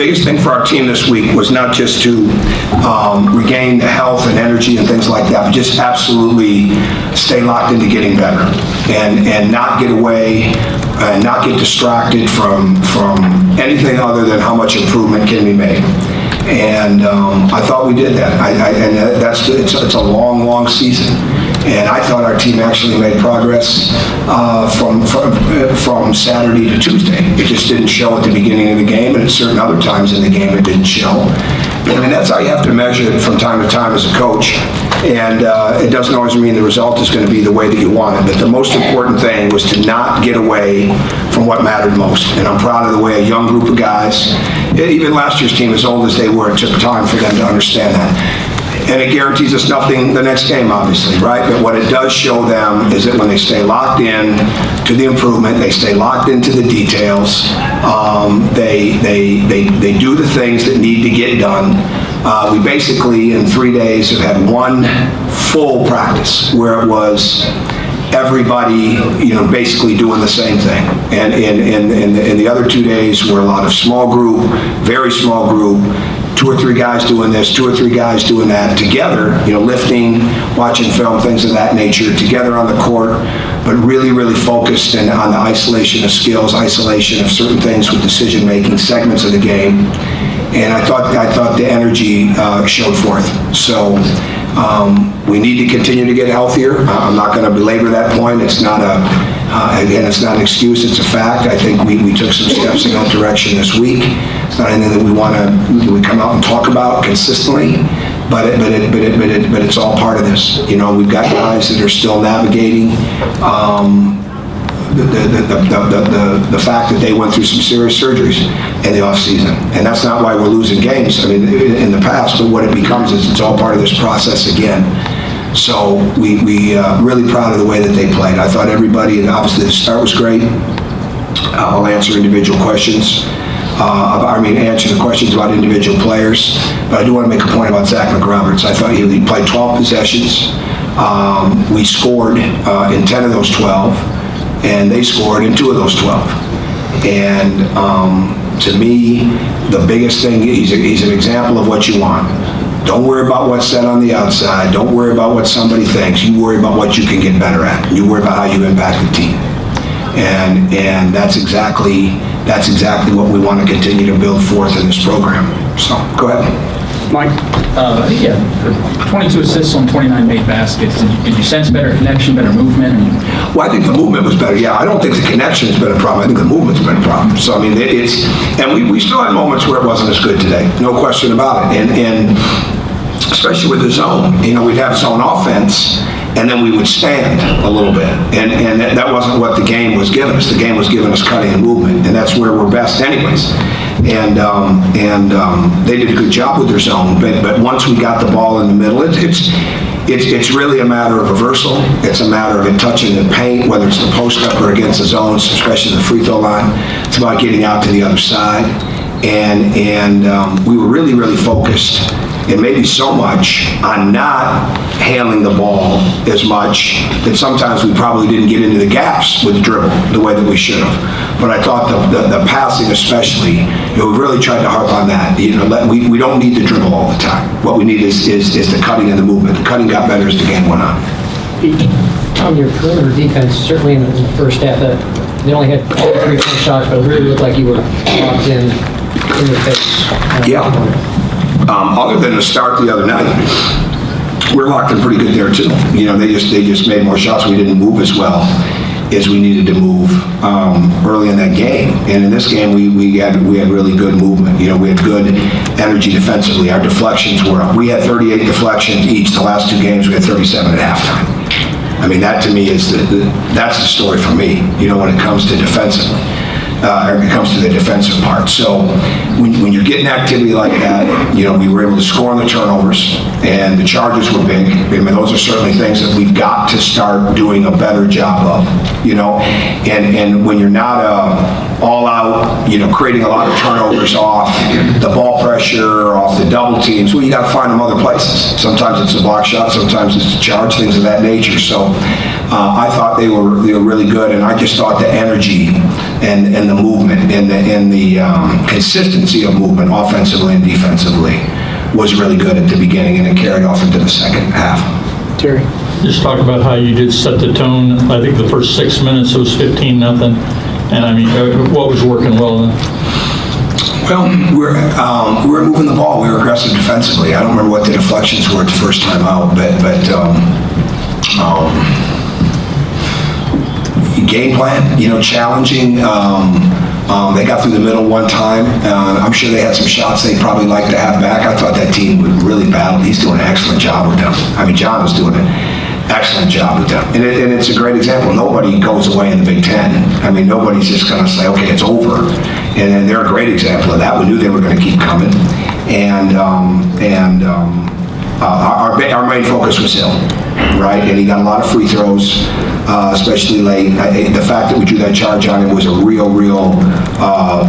biggest thing for our team this week was not just to regain the health and energy and things like that, but just absolutely stay locked into getting better and not get away and not get distracted from anything other than how much improvement can be made. And I thought we did that. It's a long, long season. And I thought our team actually made progress from Saturday to Tuesday. It just didn't show at the beginning of the game, and at certain other times in the game it didn't show. I mean, that's how you have to measure it from time to time as a coach. And it doesn't always mean the result is going to be the way that you want it. But the most important thing was to not get away from what mattered most. And I'm proud of the way a young group of guys, even last year's team, as old as they were, it took time for them to understand that. And it guarantees us nothing the next game, obviously, right? But what it does show them is that when they stay locked in to the improvement, they stay locked into the details, they do the things that need to get done. We basically, in 3 days, have had one full practice where it was everybody, basically doing the same thing. And in the other 2 days were a lot of small group, very small group, 2 or 3 guys doing this, 2 or 3 guys doing that together, lifting, watching film, things of that nature, together on the court, but really, really focused on the isolation of skills, isolation of certain things with decision-making, segments of the game. And I thought the energy showed forth. So we need to continue to get healthier. I'm not going to belabor that point. It's not it's not an excuse, it's a fact. I think we took some steps in that direction this week. It's not anything that we come out and talk about consistently, but it's all part of this. We've got guys that are still navigating the fact that they went through some serious surgeries in the off season, and that's not why we're losing games. I mean, in the past, but what it becomes is it's all part of this process again. So we really proud of the way that they played. I thought everybody, and obviously the start was great. I'll answer individual questions. Answer the questions about individual players, but I do want to make a point about Zach McRoberts. I thought he played 12 possessions. We scored in 10 of those 12, and they scored in 2 of those 12. And to me, the biggest thing, he's an example of what you want. Don't worry about what's said on the outside. Don't worry about what somebody thinks. You worry about what you can get better at. You worry about how you impact the team. And that's exactly what we want to continue to build forth in this program. So, go ahead. Mike? I think you had 22 assists on 29 made baskets. Did you sense better connection, better movement? Well, I think the movement was better. Yeah, I don't think the connection's been a problem. I think the movement's been a problem. So, I mean, we still had moments where it wasn't as good today. No question about it. And especially with the zone, we'd have zone offense, and then we would stand a little bit. And that wasn't what the game was giving us. The game was giving us cutting and movement, and that's where we're best anyways. And they did a good job with their zone, but once we got the ball in the middle, it's really a matter of reversal. It's a matter of it touching the paint, whether it's the post up or against the zones, especially the free throw line. It's about getting out to the other side. And we were really, really focused, and maybe so much, on not handling the ball as much that sometimes we probably didn't get into the gaps with the dribble the way that we should have. But I thought the passing especially, we really tried to harp on that. We don't need the dribble all the time. What we need is the cutting and the movement. The cutting got better as the game went on. On your perimeter defense, certainly in the first half, they only had 3 shots, but it really looked like you were locked in the face. Yeah. Other than the start the other night, we're locked in pretty good there too. They just made more shots. We didn't move as well as we needed to move early in that game. And in this game, we had really good movement. We had good energy defensively. Our deflections were up. We had 38 deflections each. The last 2 games, we had 37 at halftime. I mean, that to me that's the story for me. When it comes to defensively. Or it comes to the defensive part. So when you're getting activity like that, we were able to score on the turnovers, and the charges were big. I mean, those are certainly things that we've got to start doing a better job of, And when you're not all out, creating a lot of turnovers off the ball pressure, off the double teams. Well, you got to find them other places. Sometimes it's a block shot, sometimes it's a charge, things of that nature. So I thought they were really good, and I just thought the energy and the movement and the consistency of movement, offensively and defensively, was really good at the beginning, and it carried off into the second half. Terry? Just talk about how you did set the tone. I think the first 6 minutes it was 15-0, and I mean, what was working well then? Well, we were moving the ball. We were aggressive defensively. I don't remember what the deflections were the first time out, but game plan, challenging. They got through the middle one time. I'm sure they had some shots they'd probably like to have back. I thought that team would really battle. He's doing an excellent job with them. I mean, John was doing an excellent job with them. And it's a great example. Nobody goes away in the Big Ten. I mean, nobody's just going to say, okay, it's over. And they're a great example of that. We knew they were going to keep coming. And our main focus was Hill, right? And he got a lot of free throws, especially late. The fact that we drew that charge on him was a real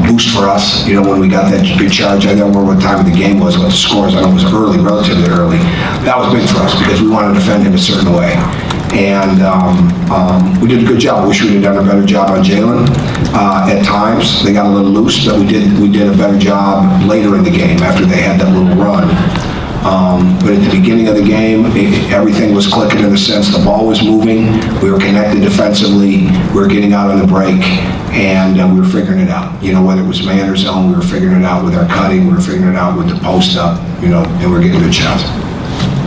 boost for us. When we got that big charge, I don't remember what time of the game was, what the score was. I know it was early, relatively early. That was big for us because we wanted to defend him a certain way. And we did a good job. I wish we'd have done a better job on Jalen. At times, they got a little loose, but we did a better job later in the game after they had that little run. But at the beginning of the game, everything was clicking in the sense the ball was moving, we were connected defensively, we were getting out on the break, and we were figuring it out. Whether it was man or zone, we were figuring it out with our cutting, we were figuring it out with the post up, and we were getting good shots.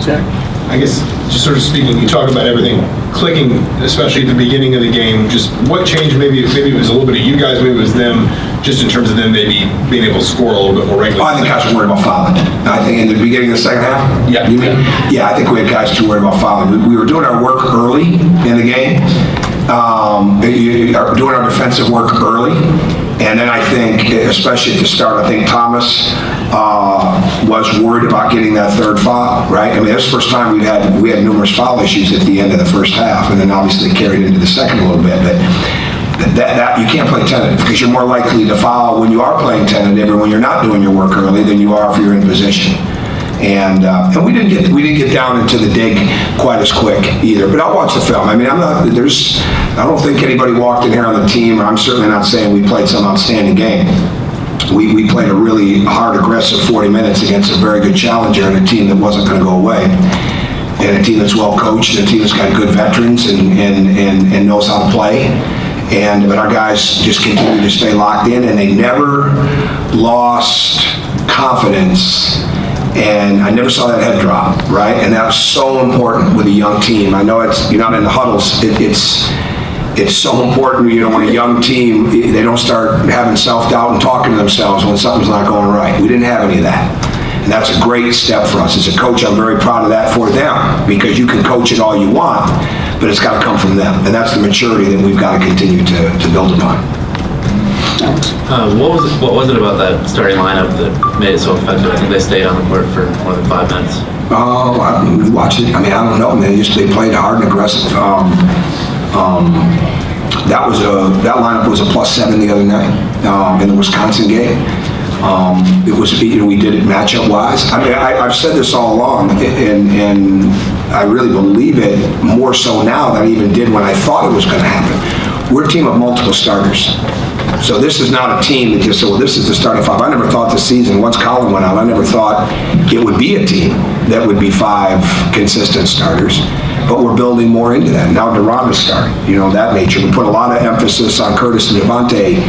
Zach? I guess, just sort of speaking, you talk about everything clicking, especially at the beginning of the game. Just what changed? Maybe it was a little bit of you guys, maybe it was them, just in terms of them maybe being able to score a little bit more regularly. I think guys were worried about fouling. I think in the beginning of the second half? Yeah. You mean? Yeah, I think we had guys too worried about fouling. We were doing our work early in the game, doing our defensive work early. And then I think, especially at the start, I think Thomas was worried about getting that third foul, right? I mean, this first time we had numerous foul issues at the end of the first half, and then obviously carried into the second a little bit. But that you can't play tentative because you're more likely to foul when you are playing tentative or when you're not doing your work early than you are if you're in position. And we didn't get down into the dig quite as quick either. But I'll watch the film. I mean, I don't think anybody walked in here on the team, or I'm certainly not saying we played some outstanding game. We played a really hard, aggressive 40 minutes against a very good challenger and a team that wasn't going to go away. And a team that's well coached, and a team that's got good veterans and knows how to play. But our guys just continue to stay locked in, and they never lost confidence. And I never saw that head drop, right? And that's so important with a young team. I know you're not in the huddles. It's so important, when a young team, they don't start having self-doubt and talking to themselves when something's not going right. We didn't have any of that. And that's a great step for us. As a coach, I'm very proud of that for them, because you can coach it all you want, but it's got to come from them. And that's the maturity that we've got to continue to build upon. What was it about that starting lineup that made it so effective? I think they stayed on the court for more than 5 minutes. Oh, we watched it. I mean, I don't know. They played hard and aggressive. That lineup was a +7 the other night in the Wisconsin game. It was, we did it matchup wise. I mean, I've said this all along, and I really believe it more so now than I even did when I thought it was going to happen. We're a team of multiple starters. So this is not a team that just said, well, this is the starting five. I never thought this season, once Colin went out, I never thought it would be a team that would be 5 consistent starters. But we're building more into that. Now Duran is starting, that nature. We put a lot of emphasis on Curtis and Devontae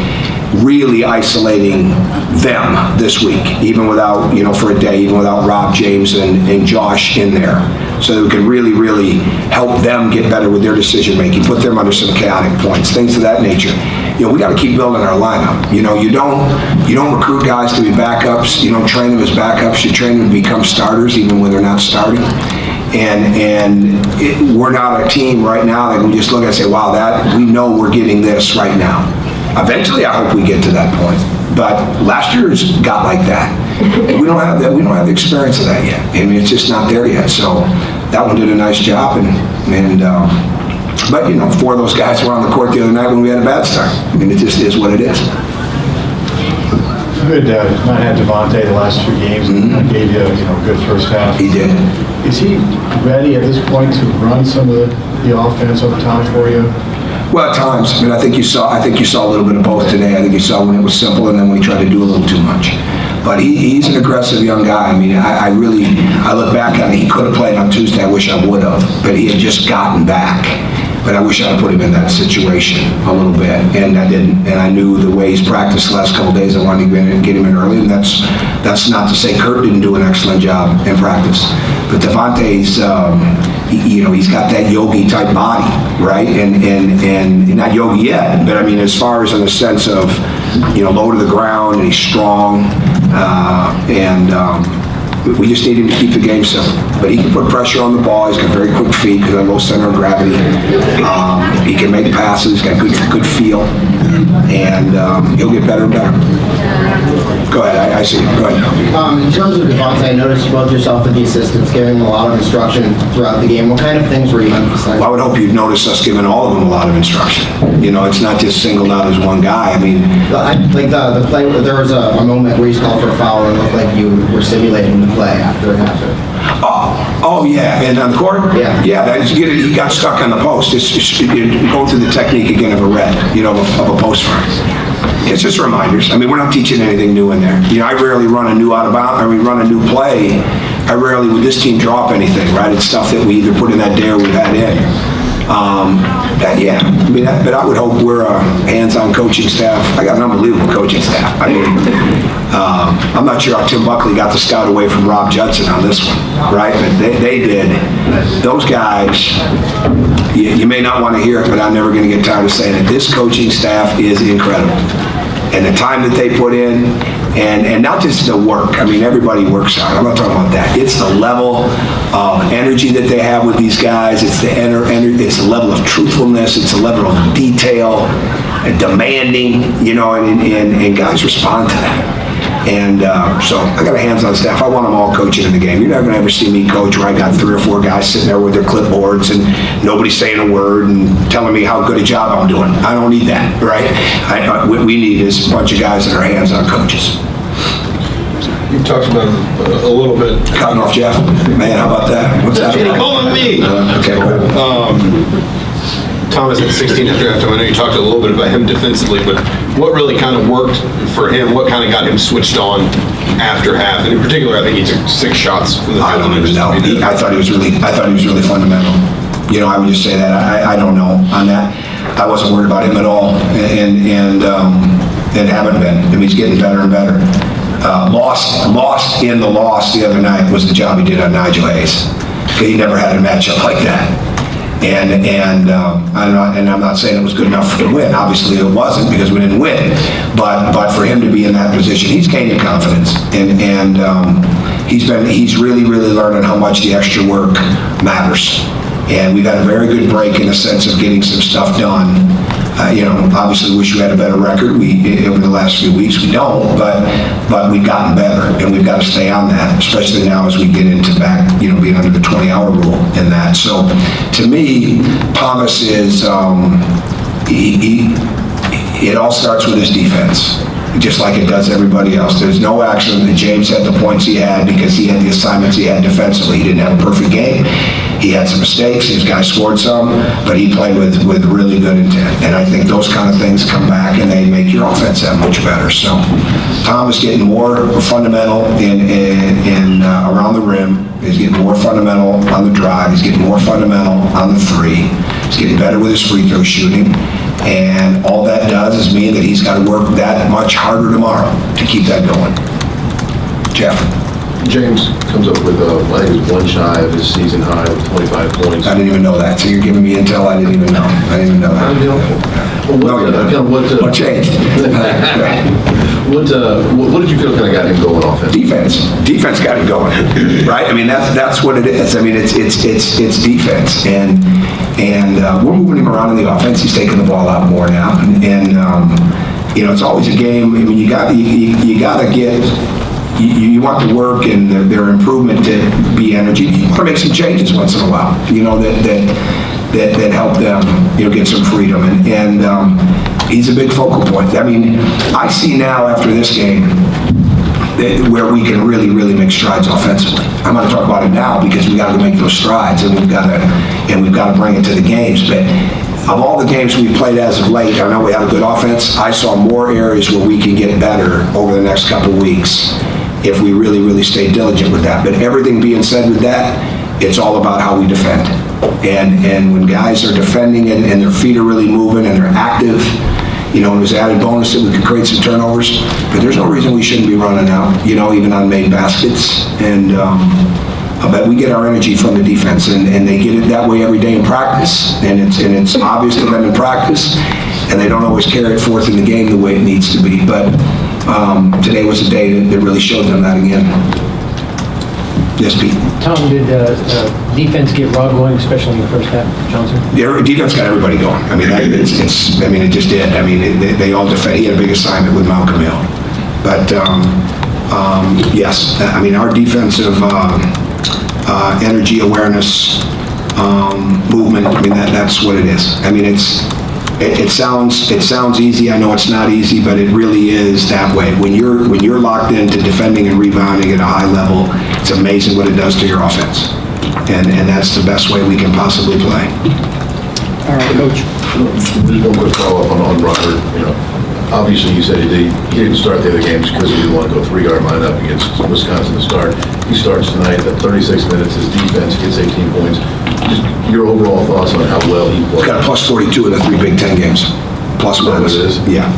really isolating them this week, even without, for a day, even without Rob, James, and Josh in there. So that we can really help them get better with their decision making, put them under some chaotic points, things of that nature. We got to keep building our lineup. You don't recruit guys to be backups. You don't train them as backups. You train them to become starters, even when they're not starting. We're not a team right now that we just look at and say, wow, we know we're getting this right now. Eventually, I hope we get to that point. But last year's got like that. We don't have that. We don't have the experience of that yet. I mean, it's just not there yet. So that one did a nice job. But 4 of those guys were on the court the other night when we had a bad start. I mean, it just is what it is. We had not had Devontae the last few games, and that gave you, a good first half. He did. Is he ready at this point to run some of the offense up top for you? Well, at times. I mean, I think you saw a little bit of both today. I think you saw when it was simple and then when he tried to do a little too much. But he's an aggressive young guy. I mean, I look back at it, he could have played on Tuesday. I wish I would have. But he had just gotten back. But I wish I had put him in that situation a little bit, and I didn't. And I knew the way he's practiced the last couple of days, I wanted to get him in early, and that's not to say Kurt didn't do an excellent job in practice. But Devontae's, he's got that yogi type body, right? And not yogi yet, but I mean, as far as in the sense of, low to the ground, and he's strong, we just need him to keep the game simple. But he can put pressure on the ball. He's got very quick feet because of low center of gravity. He can make passes. He's got good feel. And he'll get better and better. Go ahead. I see you. Go ahead. In terms of Devontae, I noticed both yourself and the assistants giving him a lot of instruction throughout the game. What kind of things were you emphasizing? Well, I would hope you'd notice us giving all of them a lot of instruction. It's not just singled out as one guy. I mean, like the play, there was a moment where you called for a foul and it looked like you were simulating the play after it happened. Oh yeah, and on the court? Yeah. Yeah, he got stuck on the post. It's going through the technique again of a red, of a post front. It's just reminders. I mean, we're not teaching anything new in there. I rarely run a new run a new play. I rarely, with this team, drop anything, right? It's stuff that we either put in that day or we've had in. But I would hope we're a hands-on coaching staff. I got an unbelievable coaching staff. I mean, I'm not sure how Tim Buckley got the scout away from Rob Judson on this one, right? But they did. Those guys, you may not want to hear it, but I'm never going to get tired of saying it. This coaching staff is incredible. And the time that they put in, and not just the work. I mean, everybody works hard. I'm not talking about that. It's the level of energy that they have with these guys. It's it's the level of truthfulness. It's the level of detail and demanding, and guys respond to that. And so I got a hands-on staff. I want them all coaching in the game. You're not going to ever see me coach where I got 3 or 4 guys sitting there with their clipboards and nobody's saying a word and telling me how good a job I'm doing. I don't need that, right? What we need is a bunch of guys that are hands-on coaches. You talked about it a little bit. Cutting off Jeff? Man, how about that? What's that? Calling me. Okay, go ahead. Thomas at 16 at draft time. I know you talked a little bit about him defensively, but what really kind of worked for him? What kind of got him switched on after half? And in particular, I think he took 6 shots from the field. I don't even know. I thought he was really fundamental. I would just say that. I don't know on that. I wasn't worried about him at all, and haven't been. I mean, he's getting better and better. Lost in the loss the other night was the job he did on Nigel Hayes. He never had a matchup like that. And I'm not saying it was good enough to win. Obviously, it wasn't because we didn't win. But for him to be in that position, he's gaining confidence, and he's really learning how much the extra work matters. And we've had a very good break in the sense of getting some stuff done. Obviously, wish we had a better record. Over the last few weeks, we don't, but we've gotten better, and we've got to stay on that, especially now as we get into back, being under the 20-hour rule in that. So, to me, Thomas is, it all starts with his defense, just like it does everybody else. There's no accident that James had the points he had because he had the assignments he had defensively. He didn't have a perfect game. He had some mistakes, his guy scored some, but he played with really good intent. And I think those kind of things come back and they make your offense that much better. So Tom is getting more fundamental in around the rim. He's getting more fundamental on the drive. He's getting more fundamental on the 3. He's getting better with his free throw shooting. And all that does is mean that he's got to work that much harder tomorrow to keep that going. Jeff. James comes up with, I think it was 1 shy of his season high with 25 points. I didn't even know that. So you're giving me intel I didn't even know. I didn't even know that. What changed? What did you feel kind of got him going offense? Defense got him going, right? I mean, that's what it is. I mean, it's defense, and we're moving him around in the offense. He's taking the ball out more now, and it's always a game. I mean, you got to get. You want the work and their improvement to be energy. You want to make some changes once in a while, that help them, get some freedom. And He's a big focal point. I mean, I see now after this game where we can really, really make strides offensively. I'm going to talk about it now because we got to make those strides, and we've got to bring it to the games. But of all the games we've played as of late, I know we have a good offense. I saw more areas where we can get better over the next couple of weeks if we really, really stay diligent with that. But everything being said with that, it's all about how we defend. And when guys are defending and their feet are really moving and they're active, you know, it was added bonus that we could create some turnovers, but there's no reason we shouldn't be running out, you know, even on made baskets. And I bet we get our energy from the defense, and they get it that way every day in practice, and it's obvious to them in practice, and they don't always carry it forth in the game the way it needs to be. But today was a day that really showed them that again. Yes, Pete? Tom, did defense get Rob going, especially in the first half, Johnson? The defense got everybody going. I mean, it just did. I mean, they all defend. He had a big assignment with Malcolm Hill. But, yes, I mean, our defensive energy, awareness, movement, I mean, that's what it is. I mean, it sounds easy. I know it's not easy, but it really is that way. When you're locked into defending and rebounding at a high level, it's amazing what it does to your offense. And that's the best way we can possibly play. All right, Coach. Just one quick follow-up on Robert. You know, obviously you said he didn't start the other games because he didn't want to go three-guard lineup against Wisconsin to start. He starts tonight at 36 minutes. His defense gets 18 points. Just your overall thoughts on how well he played. He's got a plus 42 in the 3 Big Ten games. Plus minus. It is? Yeah.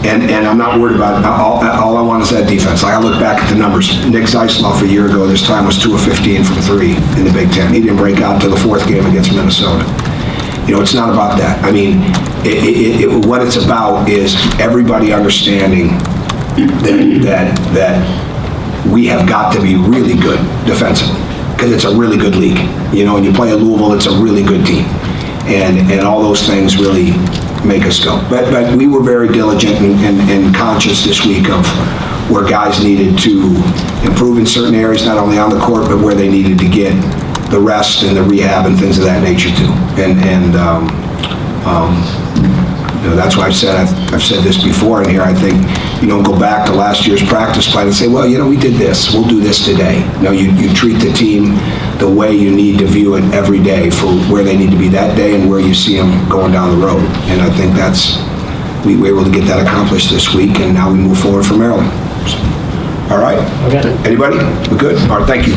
And I'm not worried about it. All I want is that defense. Like, I look back at the numbers. Nick Zeisloff a year ago, this time was 2 of 15 from 3 in the Big Ten. He didn't break out until the 4th game against Minnesota. You know, it's not about that. I mean, what it's about is everybody understanding that we have got to be really good defensively, because it's a really good league. You know, when you play at Louisville, it's a really good team. And all those things really make us go. But we were very diligent and conscious this week of where guys needed to improve in certain areas, not only on the court, but where they needed to get the rest and the rehab and things of that nature too. You know, that's why I've said this before in here. I think you don't go back to last year's practice plan and say, well, you know, we did this, we'll do this today. No, you treat the team the way you need to view it every day for where they need to be that day and where you see them going down the road. And I think we were able to get that accomplished this week, and now we move forward for Maryland. So, all right. Okay. Anybody? We're good? All right, thank you.